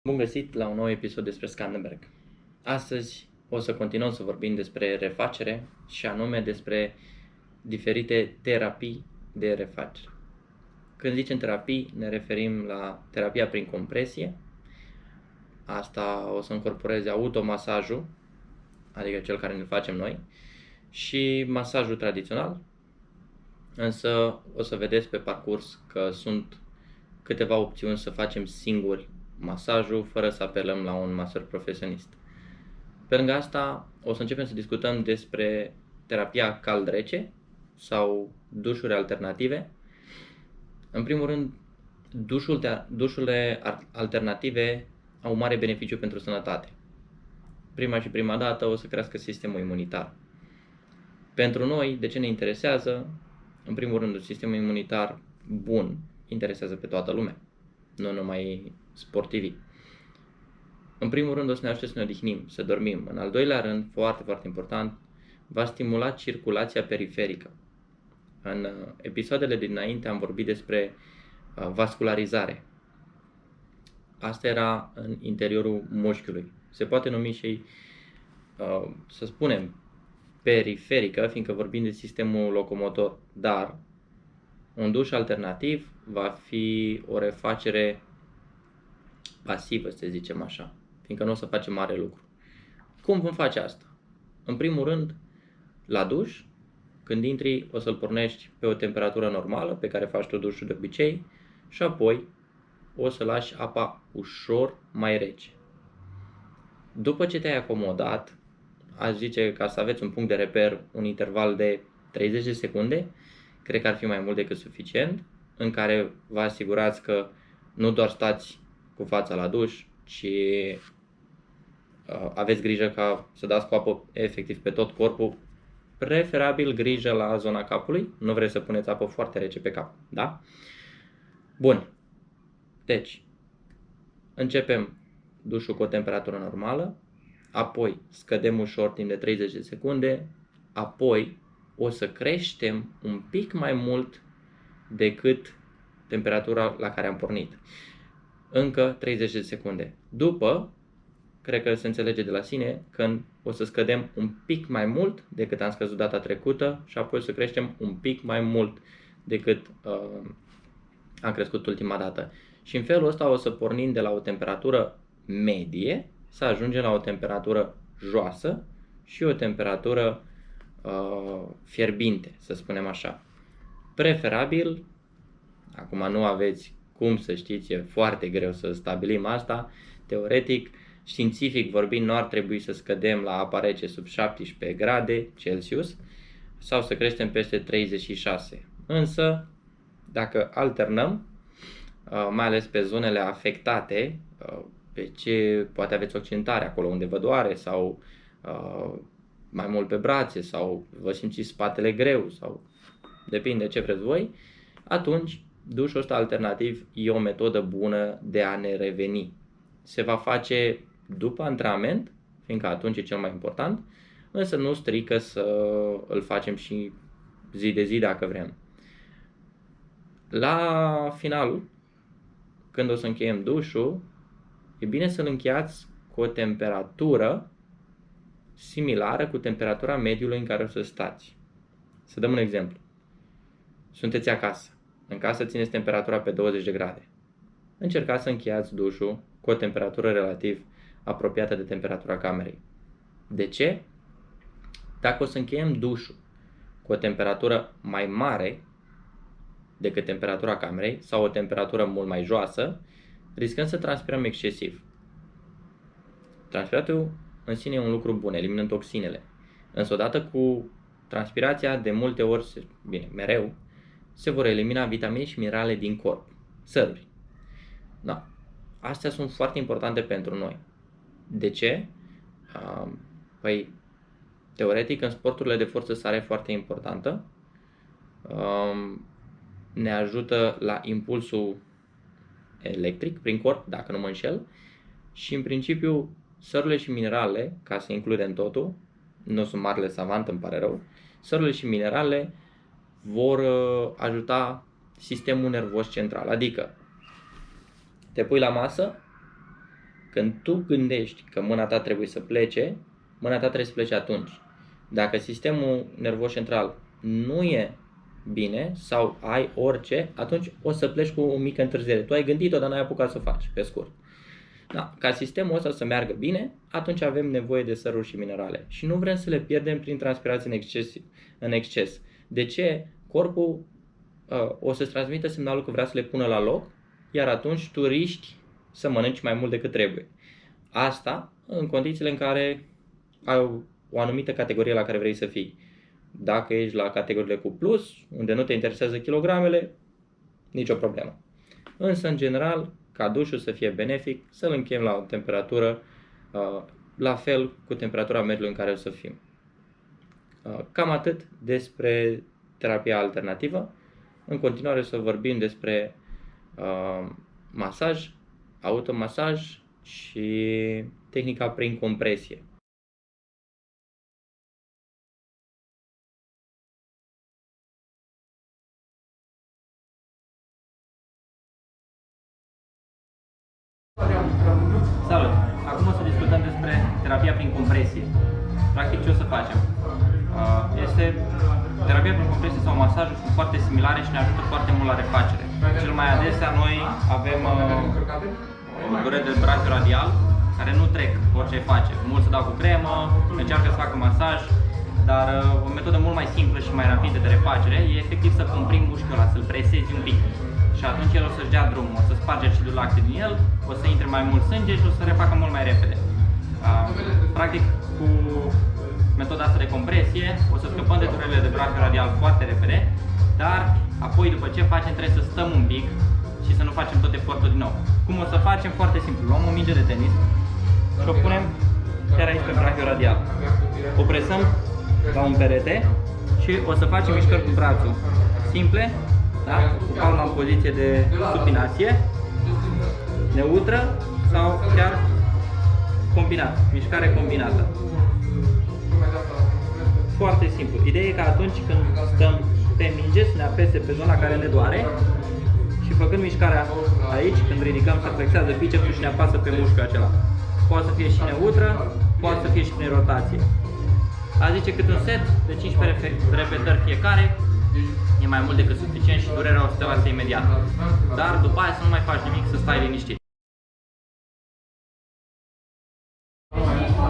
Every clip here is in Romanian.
Bun găsit la un nou episod despre Scandenberg. Astăzi o să continuăm să vorbim despre refacere și anume despre diferite terapii de refacere. Când zicem terapii, ne referim la terapia prin compresie. Asta o să încorporeze automasajul, adică cel care ne facem noi, și masajul tradițional. Însă o să vedeți pe parcurs că sunt câteva opțiuni să facem singuri masajul fără să apelăm la un masaj profesionist. Pe lângă asta o să începem să discutăm despre terapia cald-rece sau dușuri alternative. În primul rând, dușurile alternative au un mare beneficiu pentru sănătate. Prima dată o să crească sistemul imunitar. Pentru noi, de ce ne interesează? În primul rând, un sistem imunitar bun interesează pe toată lumea, nu numai sportivii. În primul rând o să ne ajute să ne odihnim, să dormim. În al doilea rând, foarte, foarte important, va stimula circulația periferică. În episoadele dinainte am vorbit despre vascularizare. Asta era în interiorul mușchiului. Se poate numi și, să spunem, periferică, fiindcă vorbim de sistemul locomotor, dar un duș alternativ va fi o refacere pasivă, să zicem așa, fiindcă nu o să facem mare lucru. Cum vom face asta? În primul rând, la duș, când intri, o să-l pornești pe o temperatură normală, pe care faci tu dușul de obicei, și apoi o să lași apa ușor mai rece. După ce te-ai acomodat, aș zice, ca să aveți un punct de reper, un interval de 30 de secunde, cred că ar fi mai mult decât suficient, în care vă asigurați că nu doar stați cu fața la duș, ci aveți grijă ca să dați cu apă efectiv pe tot corpul, preferabil grijă la zona capului, nu vreți să puneți apă foarte rece pe cap, da? Bun, deci începem dușul cu o temperatură normală, apoi scădem ușor timp de 30 de secunde, apoi o să creștem un pic mai mult decât temperatura la care am pornit. Încă 30 de secunde. După, cred că se înțelege de la sine, când o să scădem un pic mai mult decât am scăzut data trecută și apoi o să creștem un pic mai mult decât am crescut ultima dată. Și în felul ăsta o să pornim de la o temperatură medie să ajungem la o temperatură joasă și o temperatură fierbinte, să spunem așa. Preferabil, acum nu aveți cum să știți, e foarte greu să stabilim asta, teoretic, științific vorbind, nu ar trebui să scădem la apa rece sub 17 grade Celsius sau să creștem peste 36. Însă, dacă alternăm, mai ales pe zonele afectate, pe ce poate aveți occintare acolo unde vă doare sau mai mult pe brațe sau vă simțiți spatele greu sau depinde ce vreți voi, atunci dușul ăsta alternativ e o metodă bună de a ne reveni. Se va face după antrenament, fiindcă atunci e cel mai important, însă nu strică să îl facem și zi de zi dacă vrem. La final, când o să încheiem dușul, e bine să-l încheiați cu o temperatură similară cu temperatura mediului în care o să stați. Să dăm un exemplu. Sunteți acasă. În casă țineți temperatura pe 20 de grade. Încercați să încheiați dușul cu o temperatură relativ apropiată de temperatura camerei. De ce? Dacă o să încheiem dușul cu o temperatură mai mare decât temperatura camerei sau o temperatură mult mai joasă, riscăm să transpirăm excesiv. Transpiratul în sine e un lucru bun, eliminând toxinele. Însă odată cu transpirația, de multe ori, mereu, se vor elimina vitamine și minerale din corp, săruri. Da. Astea sunt foarte importante pentru noi. De ce? Păi, teoretic, în sporturile de forță sare e foarte importantă. Ne ajută la impulsul electric prin corp, dacă nu mă înșel, și în principiu sărurile și minerale, ca să includem totul, nu sunt marele savant, îmi pare rău, sărurile și minerale vor ajuta sistemul nervos central, adică te pui la masă, Când tu gândești că mâna ta trebuie să plece, mâna ta trebuie să plece atunci. Dacă sistemul nervos central nu e bine sau ai orice, atunci o să pleci cu o mică întârziere. Tu ai gândit-o, dar n-ai apucat să o faci, pe scurt. Da. Ca sistemul ăsta să meargă bine, atunci avem nevoie de săruri și minerale. Și nu vrem să le pierdem prin transpirație în exces. De ce? Corpul o să-ți transmită semnalul că vrea să le pună la loc, iar atunci tu riști să mănânci mai mult decât trebuie. Asta în condițiile în care ai o anumită categorie la care vrei să fii. Dacă ești la categoriile cu plus, unde nu te interesează kilogramele, nicio problemă. Însă, în general, ca dușul să fie benefic, să-l închem la o temperatură la fel cu temperatura mediului în care o să fim. Cam atât despre terapia alternativă. În continuare să vorbim despre masaj, automasaj și tehnica prin compresie. Salut! Acum o să discutăm despre terapia prin compresie. Practic ce o să facem? Terapia prin compresie sau masajul sunt foarte similare și ne ajută foarte mult la refacere. Cel mai adesea noi avem dureri de brachiu radial care nu trec orice face. Mulți se dau cu cremă, încearcă să facă masaj, dar o metodă mult mai simplă și mai rapidă de refacere e efectiv să comprimi mușchiul ăla, să-l presezi un pic. Și atunci el o să-și dea drumul, o să sparge acidul lactic din el, o să intre mai mult sânge și o să refacă mult mai repede. Practic, cu metoda asta de compresie, o să scăpăm de durerile de brachiu radial foarte repede, dar apoi după ce facem trebuie să stăm un pic și să nu facem tot efortul din nou. Cum o să facem? Foarte simplu. Luăm o minge de tenis și o punem chiar aici pe brachiul radial. O presăm la un perete și o să facem mișcări cu brațul simple, da? Cu palma în poziție de supinație, neutră sau chiar combinat, mișcare combinată. Foarte simplu. Ideea e că atunci când stăm pe minge să ne apese pe zona care ne doare și făcând mișcarea aici, când ridicăm, se flexează bicepsul și ne apasă pe mușchiul acela. Poate să fie și neutră, poate să fie și prin rotație. A zice cât un set de 15 repetări fiecare e mai mult decât suficient și durerea o să te lasă imediat. Dar după aia să nu mai faci nimic, să stai liniștit.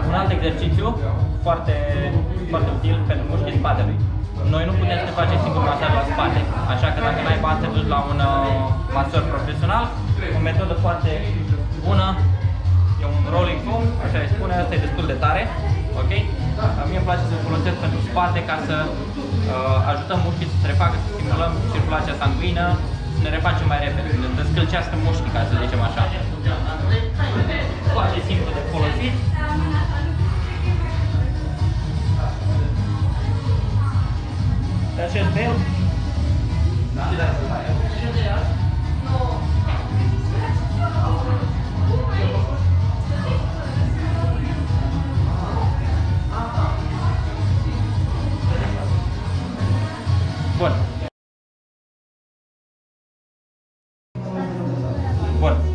Un alt exercițiu foarte util pentru mușchii spatelui. Noi nu putem să ne facem singur masaj la spate, așa că dacă n-ai bani să te duci la un masor profesional, o metodă foarte bună e un rolling foam, așa îi spune, asta e destul de tare, ok? Mie îmi place să-l folosesc pentru spate ca să ajutăm mușchii să se refacă, să stimulăm circulația sanguină, să ne refacem mai repede, să ne descălcească mușchii, ca să zicem așa. Foarte simplu de folosit. Acest bel. Bun.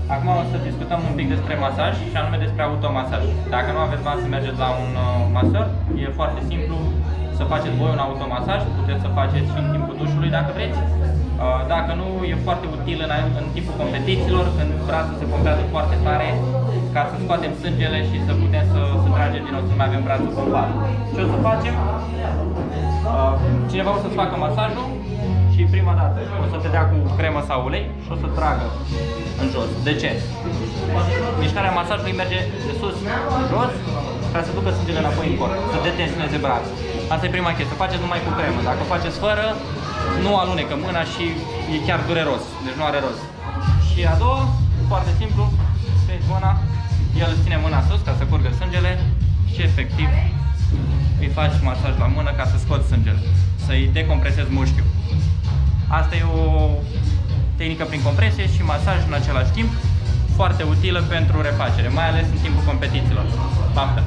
Acum o să discutăm un pic despre masaj și anume despre automasaj. Dacă nu aveți bani să mergeți la un masor, e foarte simplu să faceți voi un automasaj, puteți să faceți și în timpul dușului dacă vreți. Dacă nu, e foarte util în timpul competițiilor, când brațul se pompează foarte tare, ca să scoatem sângele și să putem să tragem din nou, să nu mai avem brațul pompat. Ce o să facem? Cineva o să-ți facă masajul și prima dată o să te dea cu cremă sau ulei și o să tragă în jos. De ce? Mișcarea masajului merge de sus în jos ca să ducă sângele înapoi în corp, să detensioneze brațul. Asta e prima chestie, faceți numai cu cremă. Dacă o faceți fără, nu alunecă mâna și e chiar dureros, deci nu are rost. Și a doua, foarte simplu, strângi mâna, el îți ține mâna sus ca să curgă sângele și efectiv îi faci masaj la mână ca să scoți sângele, să-i decompresezi mușchiul. Asta e o tehnică prin compresie și masaj în același timp, foarte utilă pentru refacere, mai ales în timpul competițiilor. Baftă!